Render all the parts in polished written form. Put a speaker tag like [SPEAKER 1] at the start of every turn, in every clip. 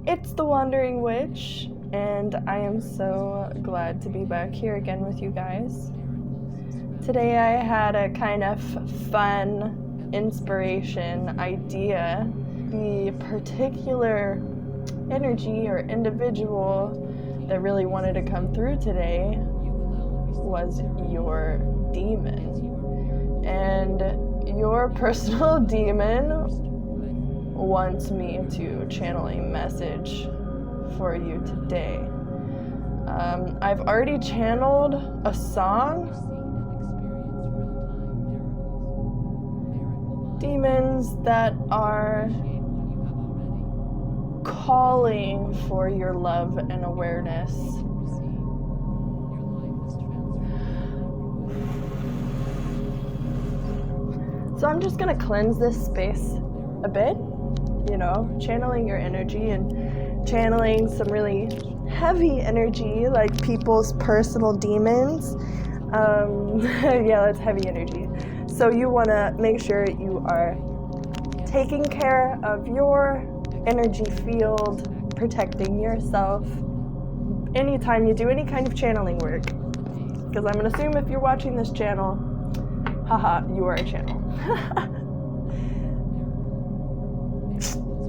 [SPEAKER 1] It's the Wandering Witch, and I am so glad to be back here again with you guys. Today I had a kind of fun inspiration idea. The particular energy or individual that really wanted to come through today was your demon. And your personal demon wants me to channel a message for you today. I've already channeled a song. Demons that are calling for your love and awareness. So I'm just gonna cleanse this space a bit, channeling your energy and channeling some really heavy energy, like people's personal demons. Yeah, that's heavy energy. So you wanna make sure you are taking care of your energy field, protecting yourself anytime you do any kind of channeling work. Because I'm gonna assume if you're watching this channel, you are a channel.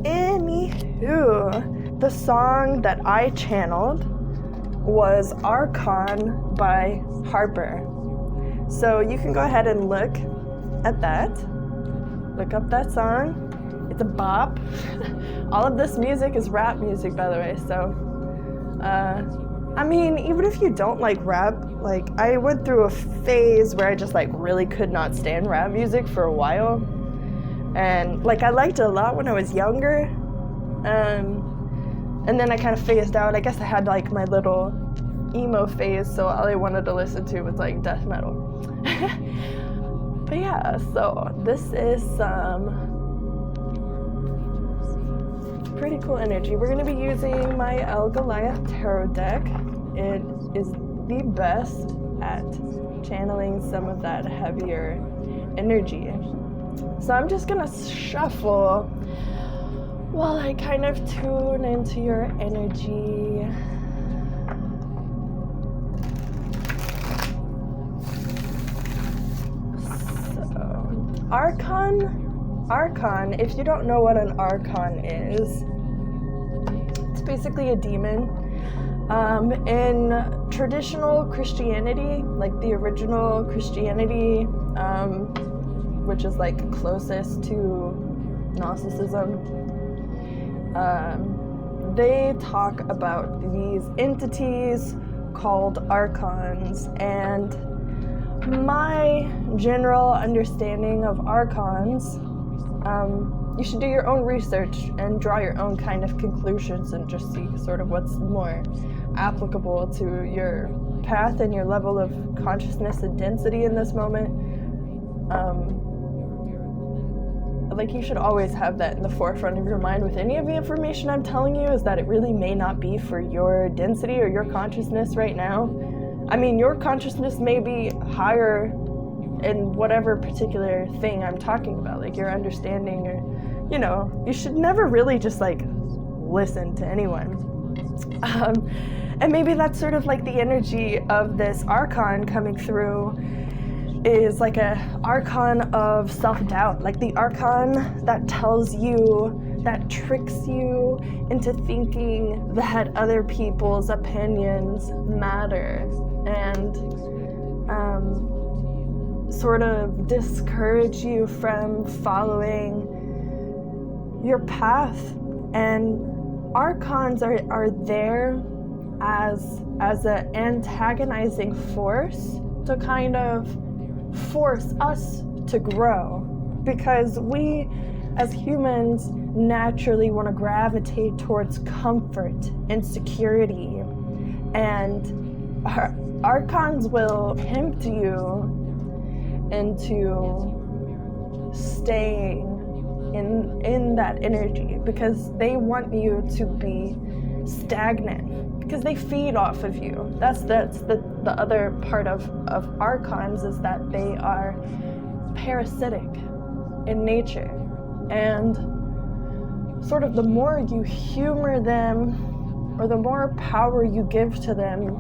[SPEAKER 1] Anywho, the song that I channeled was ARCHON by HAARPER. So you can go ahead and look at that. Look up that song. It's a bop. All of this music is rap music, by the way. So, even if you don't like rap, I went through a phase where I just really could not stand rap music for a while. And I liked it a lot when I was younger. And then I kind of phased out. I guess I had my little emo phase, so all I wanted to listen to was death metal. But yeah, so this is some pretty cool energy. We're going to be using my El Goliath tarot deck. It is the best at channeling some of that heavier energy. So I'm just going to shuffle while I kind of tune into your energy. So, Archon, if you don't know what an Archon is, it's basically a demon. In traditional Christianity, the original Christianity, which is closest to Gnosticism, they talk about these entities called archons, and my general understanding of archons, you should do your own research and draw your own kind of conclusions and just see sort of what's more applicable to your path and your level of consciousness and density in this moment. You should always have that in the forefront of your mind with any of the information I'm telling you, is that it really may not be for your density or your consciousness right now. Your consciousness may be higher in whatever particular thing I'm talking about, your understanding, or, you should never really just listen to anyone. And maybe that's sort of the energy of this Archon coming through, is a Archon of self-doubt, the Archon that tells you, that tricks you into thinking that other people's opinions matter, and sort of discourage you from following your path. And Archons are there as an antagonizing force to kind of force us to grow, because we as humans naturally want to gravitate towards comfort and security, and archons will tempt you into staying in that energy, because they want you to be stagnant, because they feed off of you. That's the other part of archons, is that they are parasitic in nature. And sort of the more you humor them, or the more power you give to them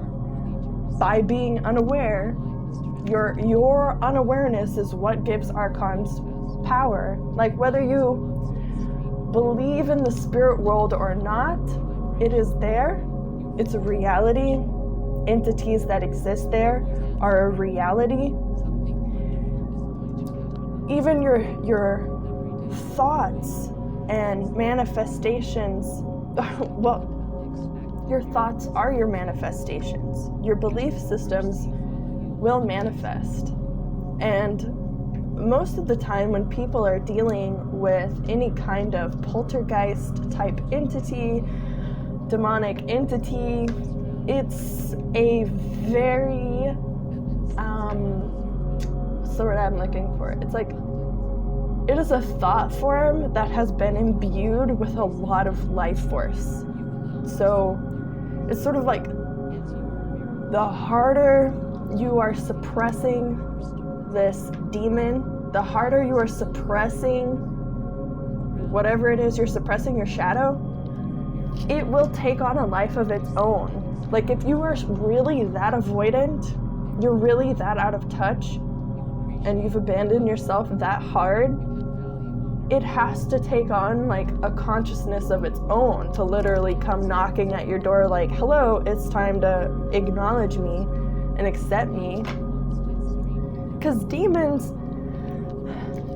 [SPEAKER 1] by being unaware, your unawareness is what gives archons power. Like, whether you believe in the spirit world or not, it is there. It's a reality. Entities that exist there are a reality. Even your thoughts and manifestations, well, your thoughts are your manifestations. Your belief systems will manifest. And most of the time when people are dealing with any kind of poltergeist type entity, demonic entity, it's a very, what's the word I'm looking for? It's like, it is a thought form that has been imbued with a lot of life force. So it's sort of like, the harder you are suppressing this demon, the harder you are suppressing whatever it is you're suppressing, your shadow, it will take on a life of its own. Like, if you are really that avoidant, you're really that out of touch, and you've abandoned yourself that hard, it has to take on like a consciousness of its own to literally come knocking at your door like, hello, it's time to acknowledge me and accept me. Because demons,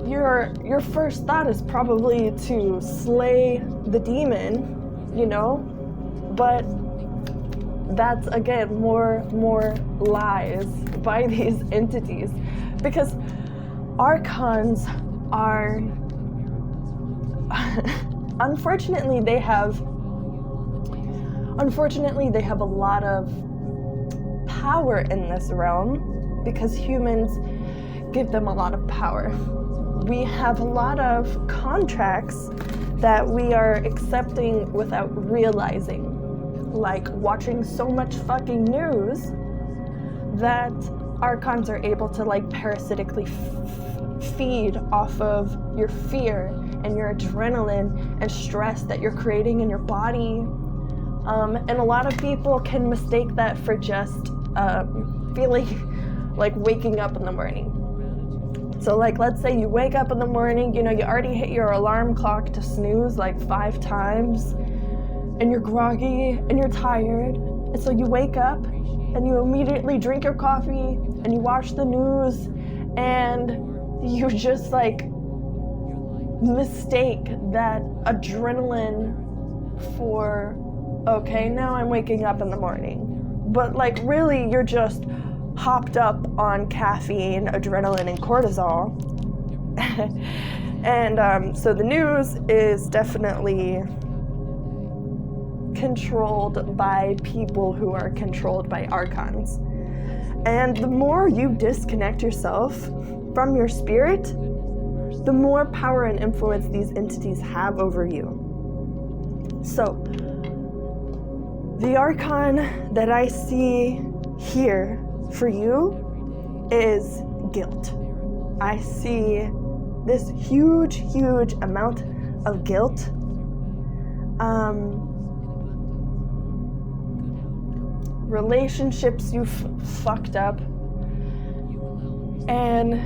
[SPEAKER 1] your first thought is probably to slay the demon, you know, but that's again more lies by these entities, because archons are unfortunately they have a lot of power in this realm because humans give them a lot of power. We have a lot of contracts that we are accepting without realizing, like watching so much fucking news that archons are able to like parasitically feed off of your fear and your adrenaline and stress that you're creating in your body. And a lot of people can mistake that for just feeling like waking up in the morning. So like, let's say you wake up in the morning, you know, you already hit your alarm clock to snooze like 5 times, and you're groggy and you're tired. And so you wake up and you immediately drink your coffee and you watch the news, and you just like mistake that adrenaline for, okay, now I'm waking up in the morning. But like, really, you're just hopped up on caffeine, adrenaline, and cortisol. And so the news is definitely controlled by people who are controlled by archons. And the more you disconnect yourself from your spirit, the more power and influence these entities have over you. So, the archon that I see here for you is guilt. I see this huge amount of guilt. Relationships you've fucked up, and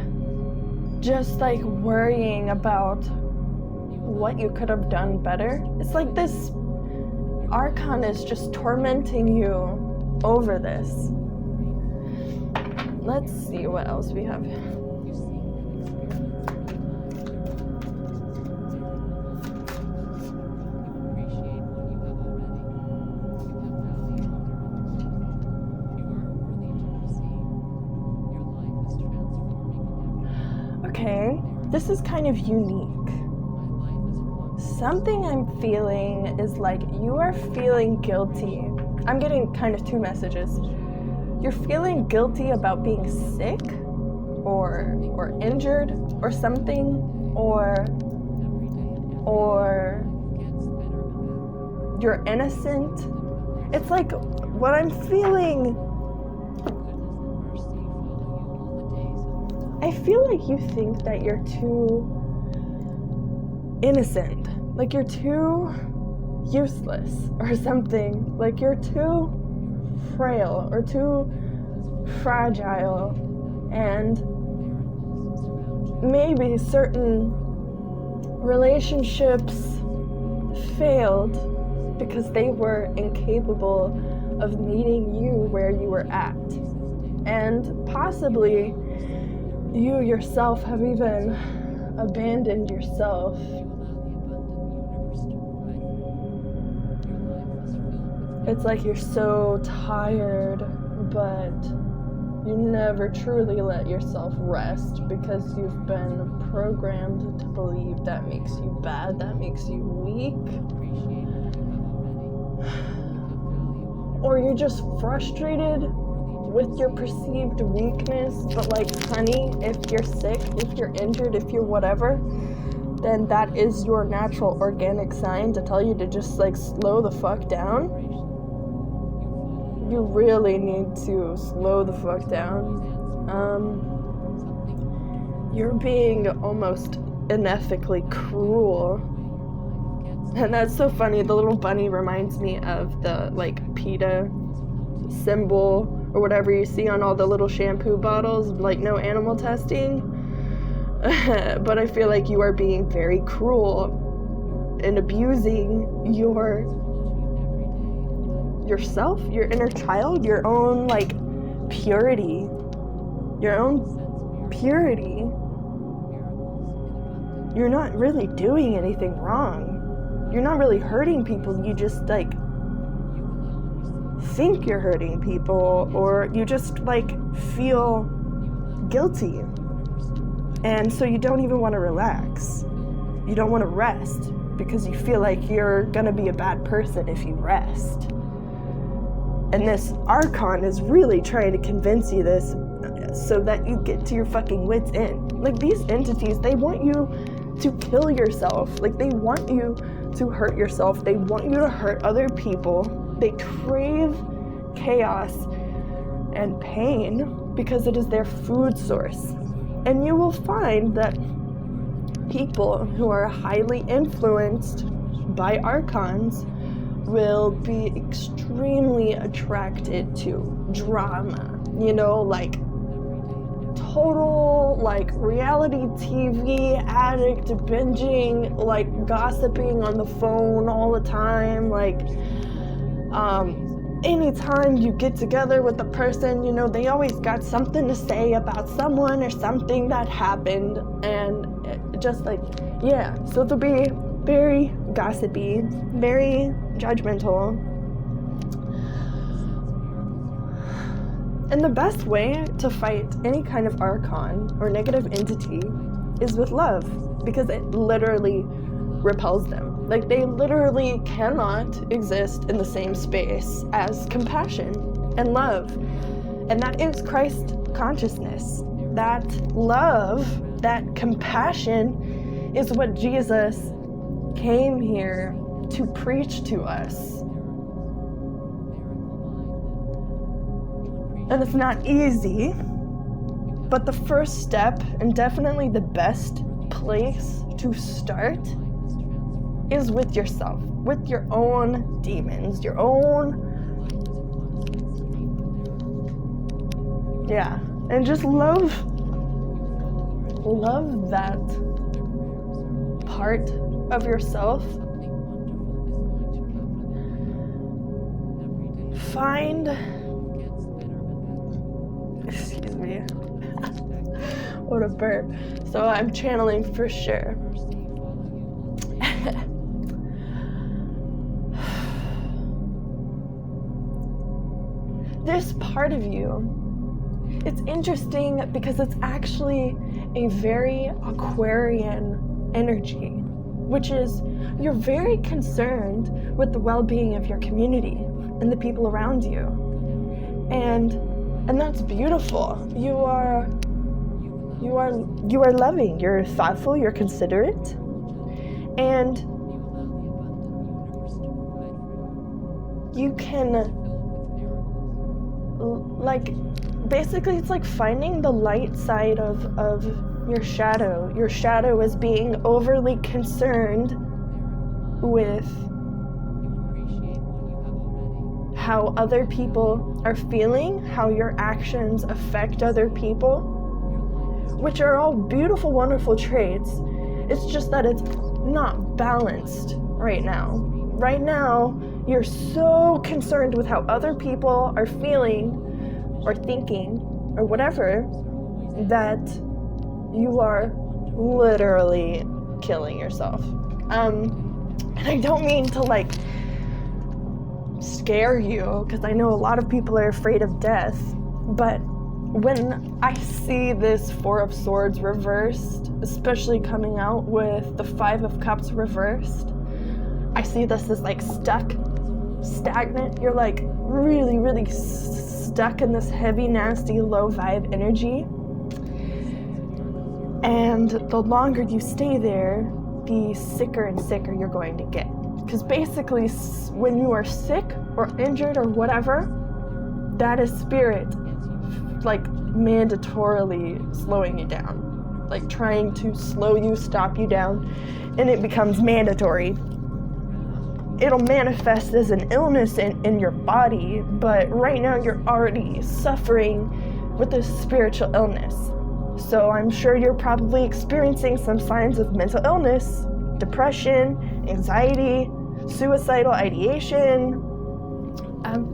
[SPEAKER 1] just like worrying about what you could have done better. It's like this archon is just tormenting you over this. Let's see what else we have. Okay, this is kind of unique. Something I'm feeling is like you are feeling guilty. I'm getting kind of 2 messages. You're feeling guilty about being sick or injured or something, or you're innocent. It's like what I'm feeling. I feel like you think that you're too innocent. like you're too useless or something, like you're too frail or too fragile, and maybe certain relationships failed because they were incapable of meeting you where you were at. And possibly you yourself have even abandoned yourself. It's like you're so tired, but you never truly let yourself rest because you've been programmed to believe that makes you bad, that makes you weak. Or you're just frustrated with your perceived weakness, but like, honey, if you're sick, if you're injured, if you're whatever, then that is your natural organic sign to tell you to just like slow the fuck down. You really need to slow the fuck down. You're being almost unethically cruel. And that's so funny. The little bunny reminds me of the like PETA symbol or whatever you see on all the little shampoo bottles, like no animal testing. But I feel like you are being very cruel and abusing yourself, your inner child, your own like purity. You're not really doing anything wrong. You're not really hurting people. You just like think you're hurting people, or you just like feel guilty. And so you don't even want to relax. You don't want to rest because you feel like you're gonna be a bad person if you rest. And this ARCHON is really trying to convince you this so that you get to your fucking wits end. Like, these entities, they want you to kill yourself. Like, they want you to hurt yourself. They want you to hurt other people. They crave chaos and pain because it is their food source. And you will find that people who are highly influenced by ARCHONs will be extremely attracted to drama, you know, like total like reality TV addict, binging, like gossiping on the phone all the time, like anytime you get together with a person, you know, they always got something to say about someone or something that happened, and just like, yeah, so they'll be very gossipy, very judgmental. And the best way to fight any kind of ARCHON or negative entity is with love, because it literally repels them. Like, they literally cannot exist in the same space as compassion and love. And that is Christ consciousness. That love, that compassion is what Jesus came here to preach to us. And it's not easy, but the first step, and definitely the best place to start, is with yourself, with your own demons, your own, yeah, and just love that part of yourself. Find, excuse me, what a burp. So I'm channeling for sure. This part of you, it's interesting because it's actually a very Aquarian energy, which is you're very concerned with the well-being of your community and the people around you. And that's beautiful. You are loving, you're thoughtful, you're considerate, and you can, like, basically it's like finding the light side of your shadow. Your shadow is being overly concerned with how other people are feeling, how your actions affect other people, which are all beautiful, wonderful traits. It's just that it's not balanced right now. Right now, you're so concerned with how other people are feeling or thinking or whatever that you are literally killing yourself. And I don't mean to like scare you, because I know a lot of people are afraid of death, but when I see this Four of Swords reversed, especially coming out with the Five of Cups reversed, I see this as like stuck, stagnant. You're like really, really stuck in this heavy, nasty, low vibe energy. And the longer you stay there, the sicker and sicker you're going to get. Because basically, when you are sick or injured or whatever, that is spirit, like mandatorily slowing you down, like trying to slow you, stop you down, and it becomes mandatory. It'll manifest as an illness in your body, but right now you're already suffering with this spiritual illness. So I'm sure you're probably experiencing some signs of mental illness, depression, anxiety, suicidal ideation,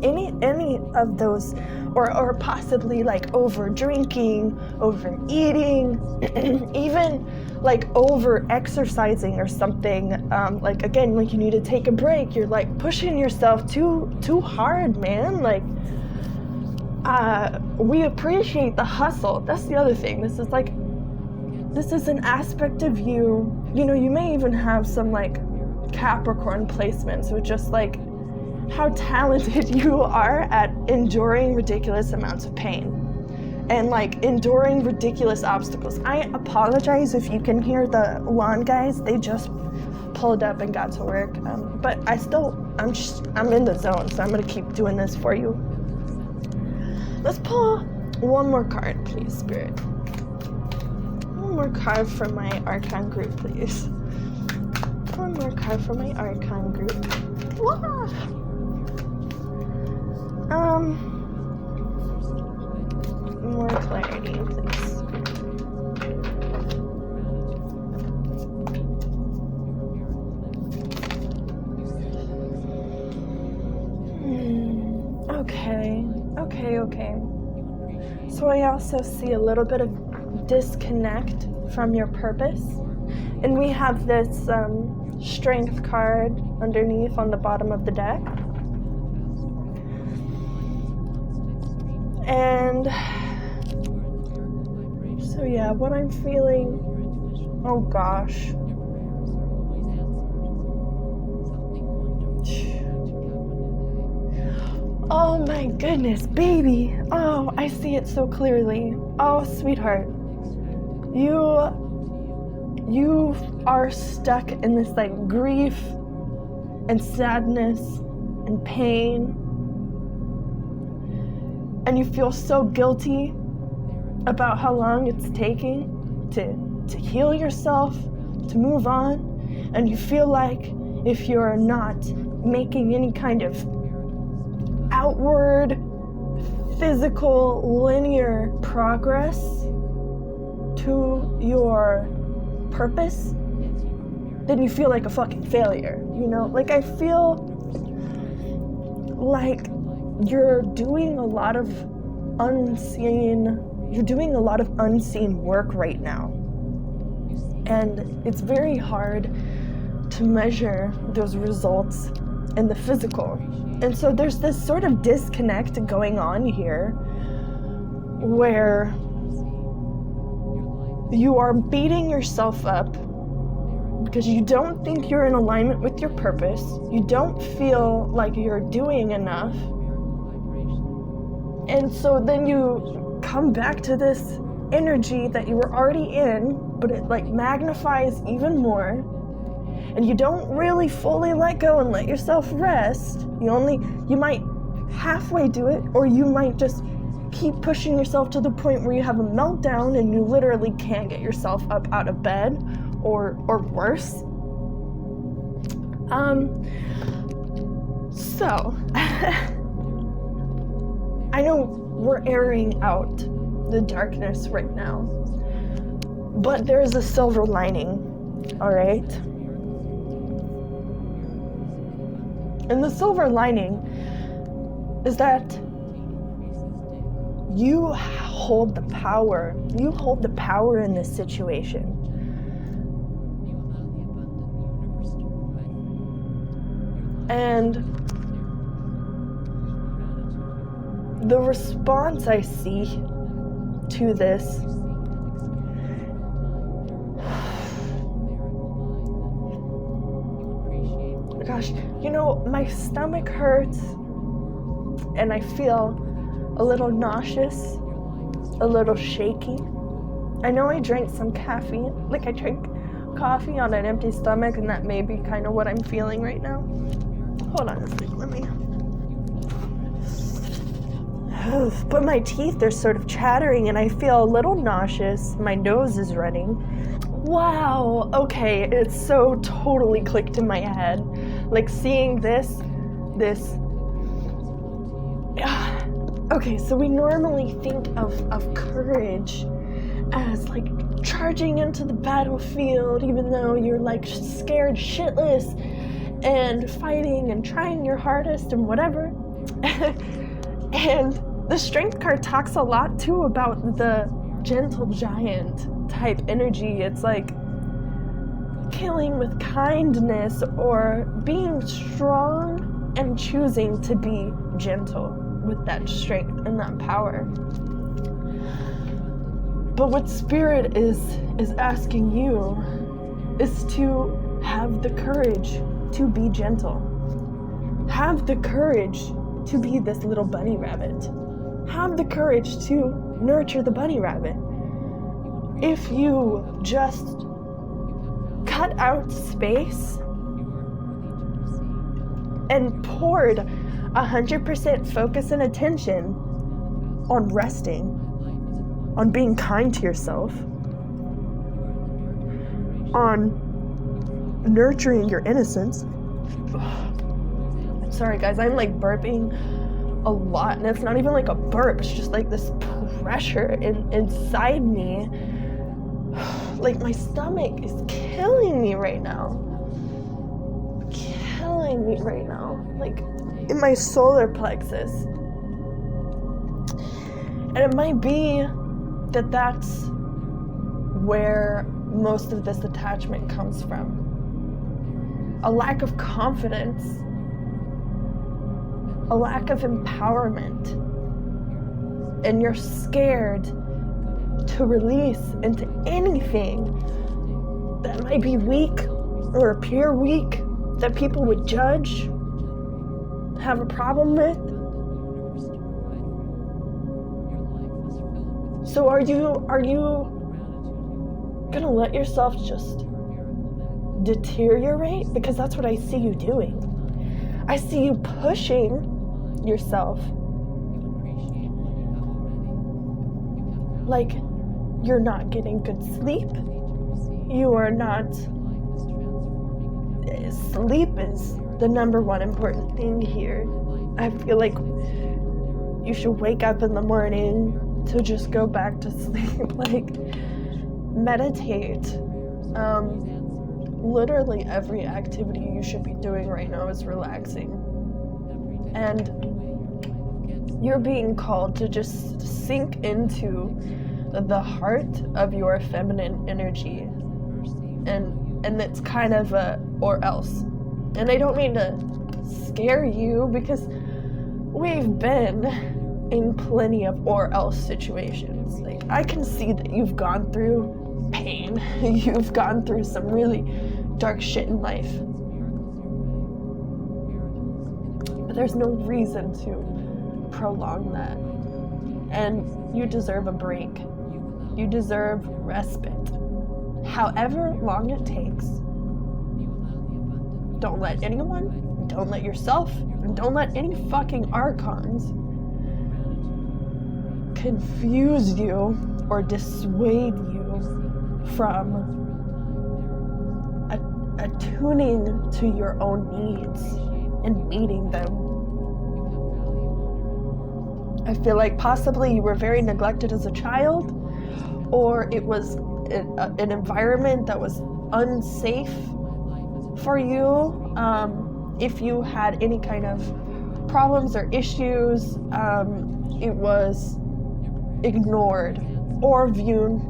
[SPEAKER 1] any of those, or possibly like over drinking, overeating, even like over exercising or something. Like again, like you need to take a break. You're like pushing yourself too hard, man. Like we appreciate the hustle. That's the other thing. This is an aspect of you. You know, you may even have some like Capricorn placements with just like how talented you are at enduring ridiculous amounts of pain and like enduring ridiculous obstacles. I apologize if you can hear the lawn guys. They just pulled up and got to work. But I'm in the zone, so I'm gonna keep doing this for you. Let's pull one more card, please, Spirit. One more card from my Archon group, please. One more card from my Archon group. Wah! More clarity, please. Okay. So I also see a little bit of disconnect from your purpose. And we have this strength card underneath on the bottom of the deck. And so yeah, what I'm feeling, oh gosh. Oh my goodness, baby. Oh, I see it so clearly. Oh, sweetheart. You are stuck in this like grief and sadness and pain. And you feel so guilty about how long it's taking to heal yourself, to move on. And you feel like if you're not making any kind of outward, physical, linear progress to your purpose, then you feel like a fucking failure, you know? Like, I feel like you're doing a lot of unseen work right now. And it's very hard to measure those results in the physical. And so there's this sort of disconnect going on here where you are beating yourself up because you don't think you're in alignment with your purpose. You don't feel like you're doing enough. And so then you come back to this energy that you were already in, but it like magnifies even more. And you don't really fully let go and let yourself rest. You might halfway do it, or you might just keep pushing yourself to the point where you have a meltdown and you literally can't get yourself up out of bed, or worse. So, I know we're airing out the darkness right now, but there's a silver lining, all right? And the silver lining is that you hold the power. You hold the power in this situation. And the response I see to this gosh, you know, my stomach hurts and I feel a little nauseous, a little shaky. I know I drank some caffeine, like I drank coffee on an empty stomach, and that may be kind of what I'm feeling right now. Hold on a second, let me. But my teeth are sort of chattering and I feel a little nauseous. My nose is running. Wow, okay, it's so totally clicked in my head. Like seeing this. Okay, so we normally think of courage as like charging into the battlefield even though you're like scared shitless and fighting and trying your hardest and whatever. And the strength card talks a lot too about the gentle giant type energy. It's like killing with kindness or being strong and choosing to be gentle with that strength and that power. But what Spirit is asking you is to have the courage to be gentle. Have the courage to be this little bunny rabbit. Have the courage to nurture the bunny rabbit. If you just cut out space and poured 100% focus and attention on resting, on being kind to yourself, on nurturing your innocence. Sorry guys, I'm like burping a lot, and it's not even like a burp, it's just like this pressure inside me. Like my stomach is killing me right now. Like in my solar plexus. And it might be that that's where most of this attachment comes from. A lack of confidence, a lack of empowerment, and you're scared to release into anything that might be weak or appear weak, that people would judge, have a problem with. So are you gonna let yourself just deteriorate? Because that's what I see you doing. I see you pushing yourself. Like you're not getting good sleep. You are not. Sleep is the number one important thing here. I feel like you should wake up in the morning to just go back to sleep. Like meditate. Literally every activity you should be doing right now is relaxing. And you're being called to just sink into the heart of your feminine energy. And it's kind of a or else. And I don't mean to scare you, because we've been in plenty of or else situations. Like I can see that you've gone through pain. You've gone through some really dark shit in life. But there's no reason to prolong that. And you deserve a break. You deserve respite. However long it takes. Don't let anyone, don't let yourself, and don't let any fucking archons confuse you or dissuade you from attuning to your own needs and meeting them. I feel like possibly you were very neglected as a child, or it was an environment that was unsafe for you. If you had any kind of problems or issues, it was ignored or viewed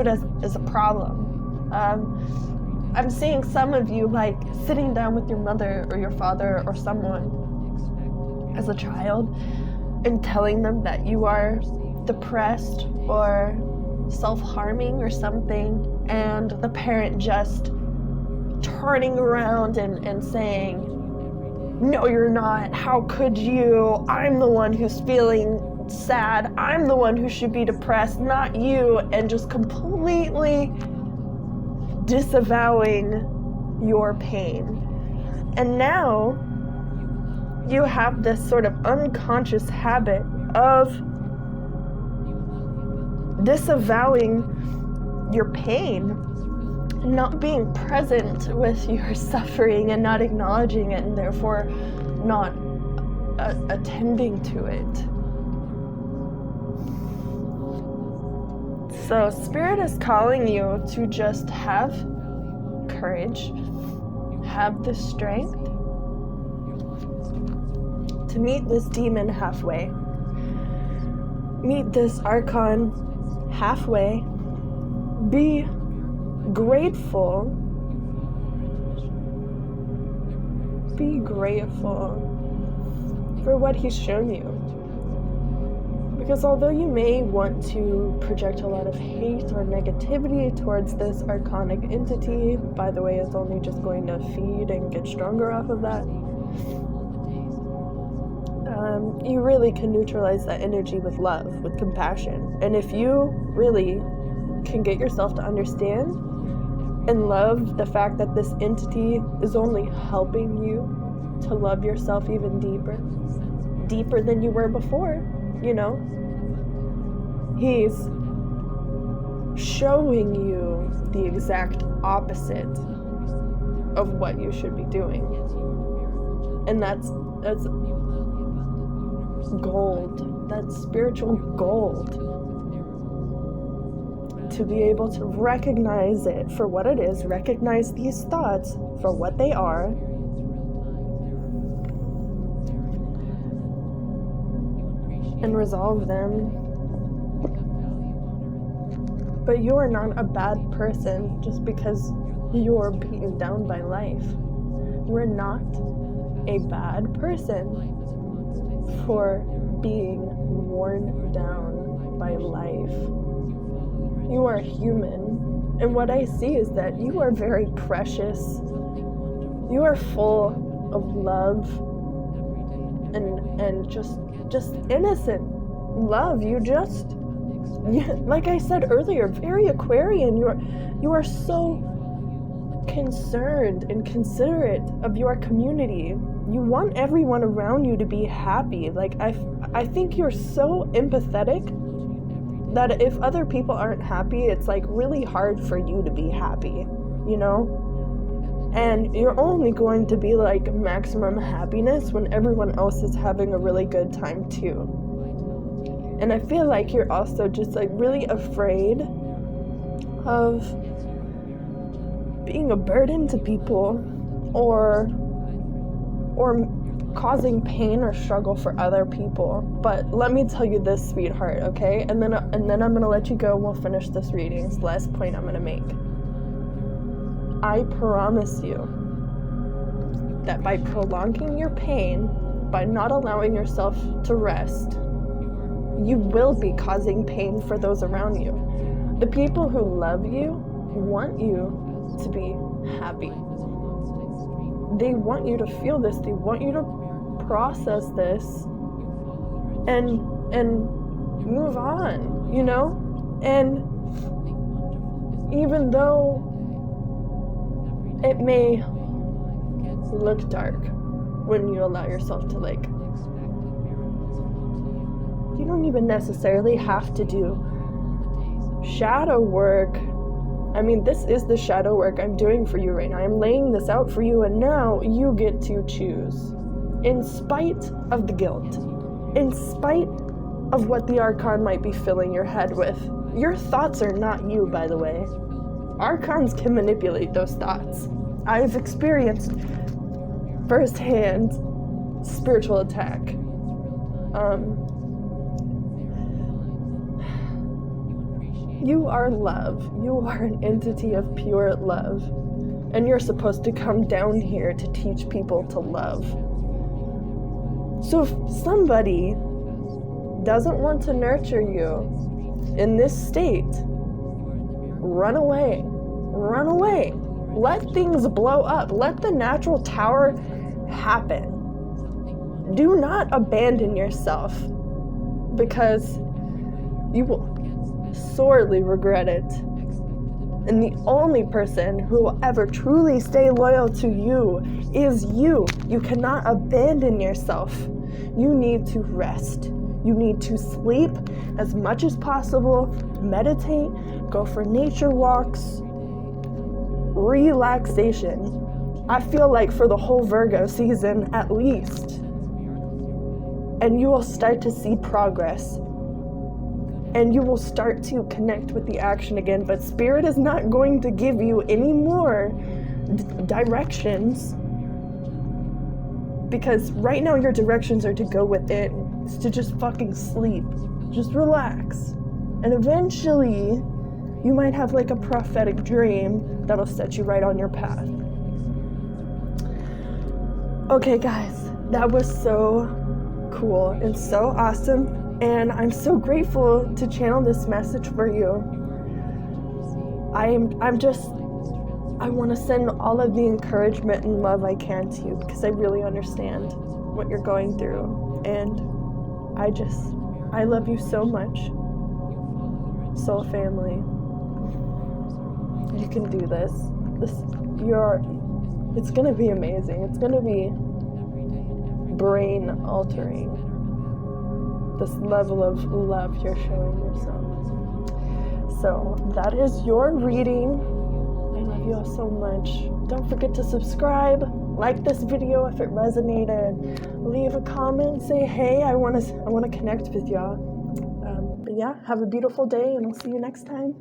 [SPEAKER 1] as a problem. I'm seeing some of you like sitting down with your mother or your father or someone as a child and telling them that you are depressed or self-harming or something, and the parent just turning around and saying, no, you're not, how could you, I'm the one who's feeling sad, I'm the one who should be depressed, not you, and just completely disavowing your pain. And now you have this sort of unconscious habit of disavowing your pain, not being present with your suffering and not acknowledging it, and therefore not attending to it. So Spirit is calling you to just have courage, have the strength to meet this demon halfway. Meet this Archon halfway. Be grateful. Be grateful for what he's shown you. Because although you may want to project a lot of hate or negativity towards this archonic entity, by the way, it's only just going to feed and get stronger off of that. You really can neutralize that energy with love, with compassion. And if you really can get yourself to understand and love the fact that this entity is only helping you to love yourself even deeper than you were before, you know, he's showing you the exact opposite of what you should be doing. And that's gold. That's spiritual gold. To be able to recognize it for what it is, recognize these thoughts for what they are, and resolve them. But you are not a bad person just because you're beaten down by life. You are not a bad person for being worn down by life. You are human, and what I see is that you are very precious. You are full of love and just innocent love. Like I said earlier, very Aquarian. You are so concerned and considerate of your community. You want everyone around you to be happy. Like I think you're so empathetic that if other people aren't happy, it's like really hard for you to be happy, you know? And you're only going to be like maximum happiness when everyone else is having a really good time too. And I feel like you're also just like really afraid of being a burden to people or causing pain or struggle for other people. But let me tell you this, sweetheart, okay? And then I'm gonna let you go and we'll finish this reading. It's the last point I'm gonna make. I promise you that by prolonging your pain, by not allowing yourself to rest, you will be causing pain for those around you. The people who love you want you to be happy. They want you to feel this. They want you to process this and move on, you know? And even though it may look dark when you allow yourself to like, you don't even necessarily have to do shadow work I mean, this is the shadow work I'm doing for you right now. I'm laying this out for you, and now you get to choose. In spite of the guilt, in spite of what the Archon might be filling your head with. Your thoughts are not you, by the way. Archons can manipulate those thoughts. I've experienced firsthand spiritual attack. You are love. You are an entity of pure love. And you're supposed to come down here to teach people to love. So if somebody doesn't want to nurture you in this state, run away. Run away. Let things blow up. Let the natural tower happen. Do not abandon yourself, because you will sorely regret it. And the only person who will ever truly stay loyal to you is you. You cannot abandon yourself. You need to rest. You need to sleep as much as possible, meditate, go for nature walks, relaxation. I feel like for the whole Virgo season at least. And you will start to see progress. And you will start to connect with the action again, but Spirit is not going to give you any more directions, because right now your directions are to go within. It's to just fucking sleep, just relax, and eventually you might have like a prophetic dream that'll set you right on your path. Okay guys, that was so cool and so awesome. And I'm so grateful to channel this message for you. I want to send all of the encouragement and love I can to you, because I really understand what you're going through. And I love you so much. Soul family. You can do this. It's going to be amazing. It's going to be brain altering. This level of love you're showing yourself. So that is your reading. I love you all so much. Don't forget to subscribe, like this video if it resonated, leave a comment, say hey, I want to connect with y'all. But yeah, have a beautiful day, and I'll see you next time.